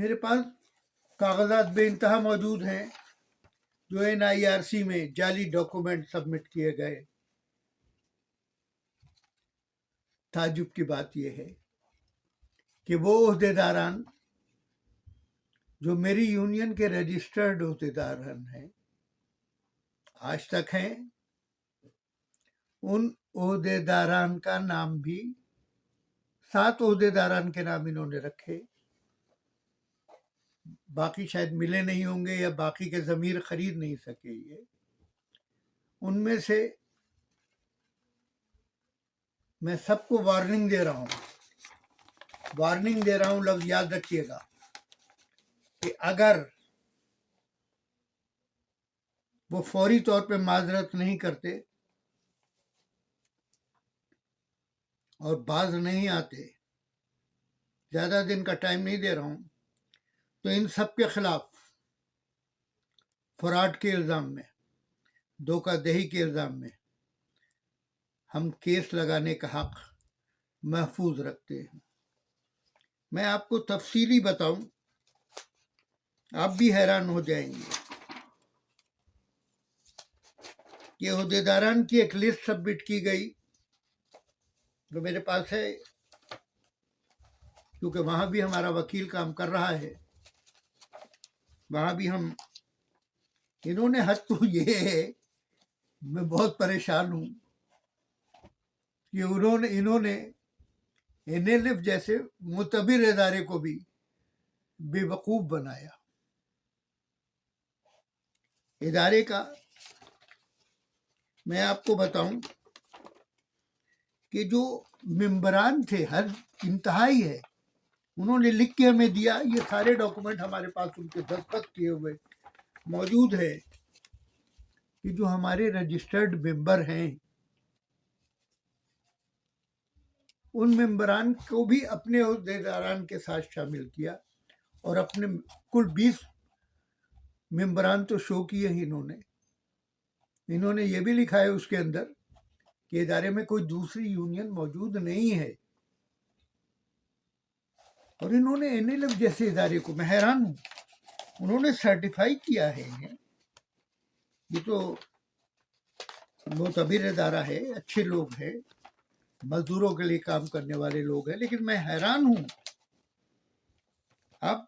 میرے پاس کاغذات بے انتہا موجود ہیں جو NIRC میں جعلی ڈاکومنٹ سبمٹ کیے گئے. تعجب کی بات یہ ہے کہ وہ عہدیداران جو میری یونین کے رجسٹرڈ عہدیداران ہیں آج تک ہیں، ان عہدیداران کا نام بھی 7 عہدیداران کے نام انہوں نے رکھے. باقی شاید ملے نہیں ہوں گے یا باقی کے ضمیر خرید نہیں سکے. یہ ان میں سے میں سب کو وارننگ دے رہا ہوں، لفظ یاد رکھیے گا کہ اگر وہ فوری طور پہ معذرت نہیں کرتے اور باز نہیں آتے، زیادہ دن کا ٹائم نہیں دے رہا ہوں، تو ان سب کے خلاف فراڈ کے الزام میں، دھوکہ دہی کے الزام میں ہم کیس لگانے کا حق محفوظ رکھتے ہیں. میں آپ کو تفصیلی بتاؤں، آپ بھی حیران ہو جائیں گے کہ عہدیداران کی ایک لسٹ سبمٹ کی گئی جو میرے پاس ہے، کیونکہ وہاں بھی ہمارا وکیل کام کر رہا ہے. وہاں بھی انہوں نے حد تو یہ ہے، میں بہت پریشان ہوں کہ انہوں نے NLF جیسے معتبر ادارے کو بھی بے وقوف بنایا. ادارے کا میں آپ کو بتاؤں کہ جو ممبران تھے ہر انتہائی ہے، انہوں نے لکھ کے ہمیں دیا. یہ سارے ڈاکومنٹ ہمارے پاس ان کے دستخط کیے ہوئے موجود ہے کہ جو ہمارے رجسٹرڈ ممبر ہیں ان ممبران کو بھی اپنے عہدیداران کے ساتھ شامل کیا اور اپنے کل 20 ممبران تو شو کیے ہی انہوں نے یہ بھی لکھا ہے اس کے اندر کہ ادارے میں کوئی دوسری یونین موجود نہیں ہے. اور انہوں نے NLF جیسے ادارے کو، میں حیران ہوں، انہوں نے سرٹیفائی کیا ہے انہیں. یہ تو معتبر ادارہ ہے، اچھے لوگ ہیں، مزدوروں کے لیے کام کرنے والے لوگ ہیں، لیکن میں حیران ہوں. آپ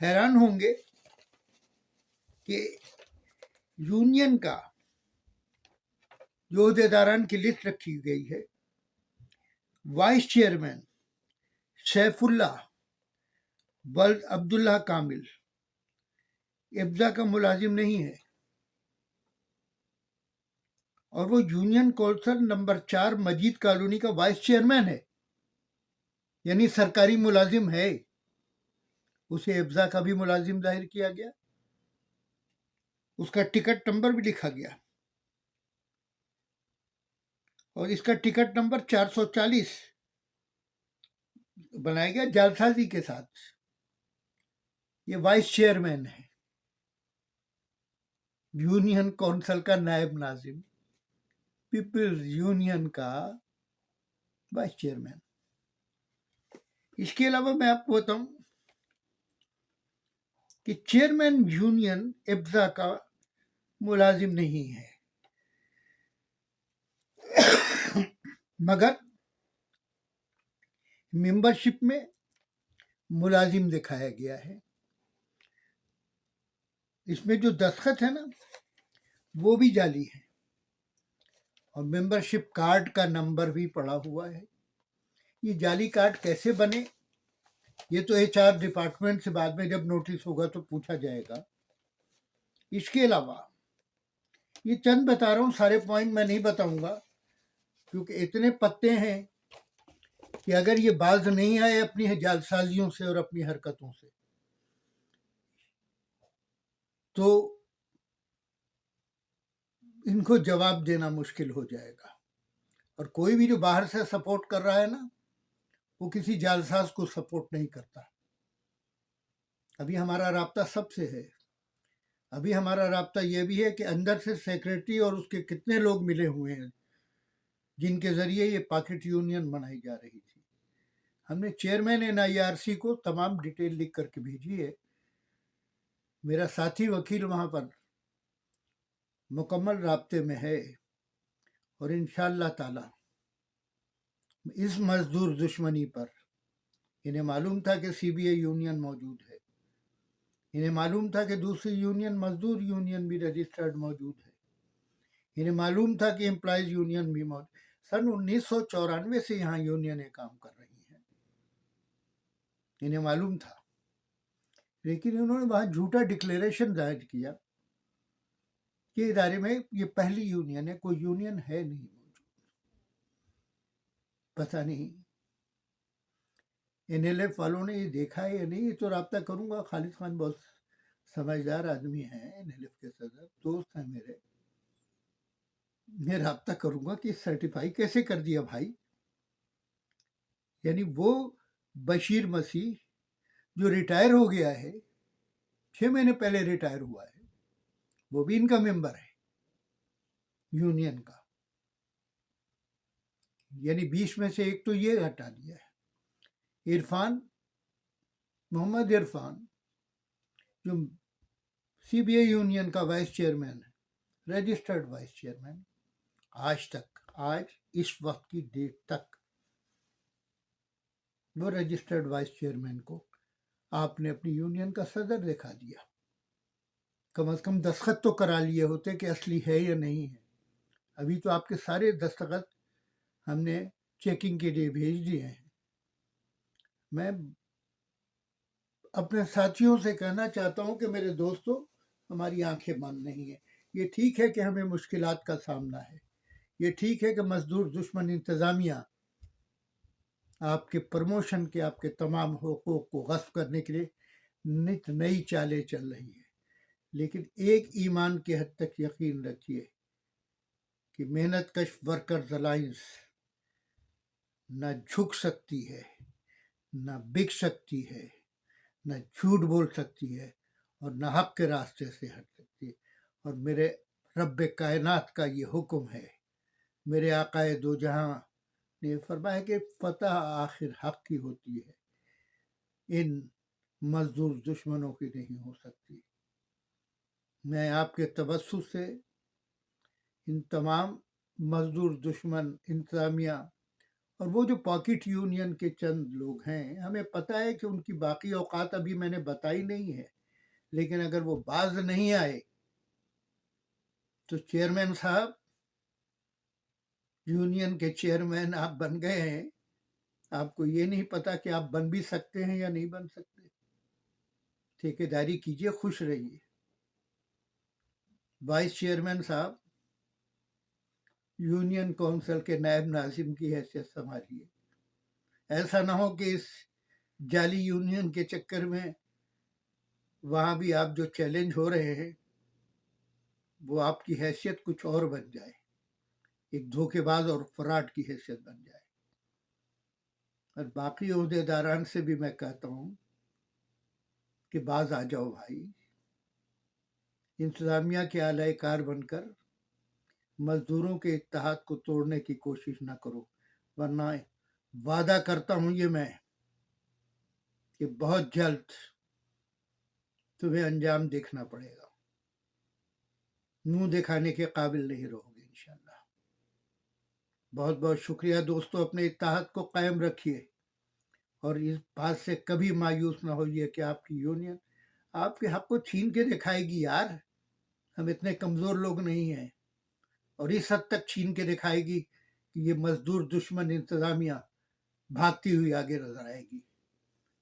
حیران ہوں گے کہ یونین کا جو عہدیداران کی لسٹ رکھی گئی ہے، وائس چیئرمین سیف اللہ ولد عبداللہ کامل ابزا کا ملازم نہیں ہے، اور وہ یونین کونسل نمبر 4 مجید کالونی کا وائس چیئرمین ہے، یعنی سرکاری ملازم ہے. اسے ابزا کا بھی ملازم ظاہر کیا گیا، اس کا ٹکٹ نمبر بھی لکھا گیا، اور اس کا ٹکٹ نمبر 440 بنایا گیا جعلسازی کے ساتھ. یہ وائس چیئرمین ہے، یونین کونسل کا نائب ناظم، پیپلز یونین کا وائس چیئرمین. اس کے علاوہ میں آپ کو بتاؤں کہ چیئرمین یونین ابزا کا ملازم نہیں ہے، مگر ممبرشپ میں ملازم دکھایا گیا ہے. اس میں جو دستخط ہے نا وہ بھی جعلی ہے، اور ممبرشپ کارڈ کا نمبر بھی پڑا ہوا ہے. یہ جعلی کارڈ کیسے بنے، یہ تو HR ڈپارٹمنٹ سے بعد میں جب نوٹس ہوگا تو پوچھا جائے گا. اس کے علاوہ یہ چند بتا رہا ہوں، سارے پوائنٹ میں نہیں بتاؤں گا کیونکہ اتنے پتے ہیں کہ اگر یہ باز نہیں آئے اپنی جعلسازیوں سے اور اپنی حرکتوں سے تو ان کو جواب دینا مشکل ہو جائے گا. اور کوئی بھی جو باہر سے سپورٹ کر رہا ہے نا، وہ کسی جعلساز کو سپورٹ نہیں کرتا. ابھی ہمارا رابطہ سب سے ہے. ابھی ہمارا رابطہ یہ بھی ہے کہ اندر سے سیکریٹری اور اس کے کتنے لوگ ملے ہوئے ہیں جن کے ذریعے یہ پاکٹ یونین بنائی جا رہی تھی. ہم نے چیئرمین NIRC کو تمام ڈیٹیل لکھ کر کے بھیجی ہے. میرا ساتھی وکیل وہاں پر مکمل رابطے میں ہے، اور انشاءاللہ تعالی اس مزدور دشمنی پر انہیں معلوم تھا کہ CBI یونین موجود ہے، انہیں معلوم تھا کہ دوسری یونین مزدور یونین بھی رجسٹرڈ موجود ہے، انہیں معلوم تھا کہ امپلائیز یونین بھی موجود. سن 1994 سے یہاں یونینیں کام کر رہی ہیں، انہیں معلوم تھا. لیکن انہوں نے وہاں جھوٹا ڈکلیریشن ظاہر کیا کہ ادارے میں یہ پہلی یونین ہے، کوئی یونین ہے نہیں موجود. پتہ نہیں NLF والوں نے یہ دیکھا ہے یا نہیں. یہ تو رابطہ کروں گا. خالد خان بہت سمجھدار آدمی ہیں، NLF کے صدر دوست ہیں میرے. میں رابطہ کروں گا کہ سرٹیفائی کیسے کر دیا بھائی. یعنی وہ بشیر مسیح جو ریٹائر ہو گیا ہے، 6 مہینے پہلے ریٹائر ہوا ہے، وہ بھی ان کا ممبر ہے یونین کا. یعنی 20 میں سے ایک تو یہ ہٹا دیا ہے. عرفان، محمد عرفان جو CBI یونین کا وائس چیئرمین ہے، رجسٹرڈ وائس چیئرمین، آج اس وقت کی ڈیٹ تک وہ رجسٹرڈ وائس چیئرمین کو آپ نے اپنی یونین کا صدر دکھا دیا. کم از کم دستخط تو کرا لیے ہوتے کہ اصلی ہے یا نہیں ہے. ابھی تو آپ کے سارے دستخط ہم نے چیکنگ کے لیے بھیج دیے ہیں. میں اپنے ساتھیوں سے کہنا چاہتا ہوں کہ میرے دوستوں، ہماری آنکھیں بند نہیں ہیں. یہ ٹھیک ہے کہ ہمیں مشکلات کا سامنا ہے، یہ ٹھیک ہے کہ مزدور دشمن انتظامیہ آپ کے پروموشن کے، آپ کے تمام حقوق کو غصب کرنے کے لیے نت نئی چالیں چل رہی ہے. لیکن ایک ایمان کے حد تک یقین رکھیے کہ محنت کش ورکرز الائنس نہ جھک سکتی ہے، نہ بک سکتی ہے، نہ جھوٹ بول سکتی ہے، اور نہ حق کے راستے سے ہٹ سکتی ہے. اور میرے رب کائنات کا یہ حکم ہے، میرے آقائے دو جہاں نے فرمایا کہ فتح آخر حق کی ہوتی ہے، ان مزدور دشمنوں کی نہیں ہو سکتی. میں آپ کے توسط سے ان تمام مزدور دشمن انتظامیہ اور وہ جو پاکٹ یونین کے چند لوگ ہیں، ہمیں پتہ ہے کہ ان کی باقی اوقات ابھی میں نے بتائی نہیں ہے، لیکن اگر وہ باز نہیں آئے تو چیئرمین صاحب، یونین کے چیئرمین آپ بن گئے ہیں، آپ کو یہ نہیں پتا کہ آپ بن بھی سکتے ہیں یا نہیں بن سکتے. ٹھیکیداری کیجئے، خوش رہیے. وائس چیئرمین صاحب، یونین کونسل کے نائب ناظم کی حیثیت سنبھالیے. ایسا نہ ہو کہ اس جعلی یونین کے چکر میں وہاں بھی آپ جو چیلنج ہو رہے ہیں وہ آپ کی حیثیت کچھ اور بن جائے، ایک دھوکے باز اور فراڈ کی حیثیت بن جائے. اور باقی عہدے داران سے بھی میں کہتا ہوں کہ باز آ جاؤ بھائی. انتظامیہ کے اعلی کار بن کر مزدوروں کے اتحاد کو توڑنے کی کوشش نہ کرو، ورنہ وعدہ کرتا ہوں یہ میں کہ بہت جلد تمہیں انجام دیکھنا پڑے گا. منہ دکھانے کے قابل نہیں رہو گے انشاءاللہ. بہت بہت شکریہ دوستو. اپنے اتحاد کو قائم رکھیے اور اس بات سے کبھی مایوس نہ ہوئیے کہ آپ کی یونین آپ کے حق کو چھین کے دکھائے گی. یار، ہم اتنے کمزور لوگ نہیں ہیں، اور اس حد تک چھین کے دکھائے گی کہ یہ مزدور دشمن انتظامیہ بھاگتی ہوئی آگے نظر آئے گی.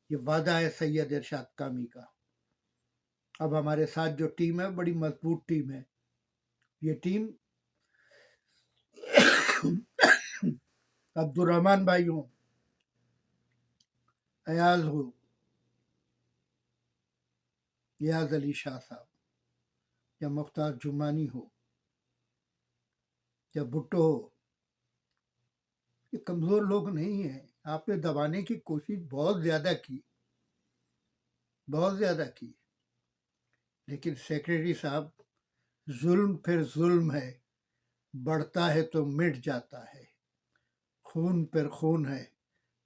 یہ وعدہ ہے سید ارشاد کامی کا. اب ہمارے ساتھ جو ٹیم ہے بڑی مضبوط ٹیم ہے. یہ ٹیم عبدالرحمن بھائی ہوں، ایاز ہو، ایاز علی شاہ صاحب، یا مختار جمانی ہو، یا بھٹو ہو، یہ کمزور لوگ نہیں ہیں. آپ نے دبانے کی کوشش بہت زیادہ کی، لیکن سیکریٹری صاحب، ظلم پھر ظلم ہے، بڑھتا ہے تو مٹ جاتا ہے. خون پر خون ہے،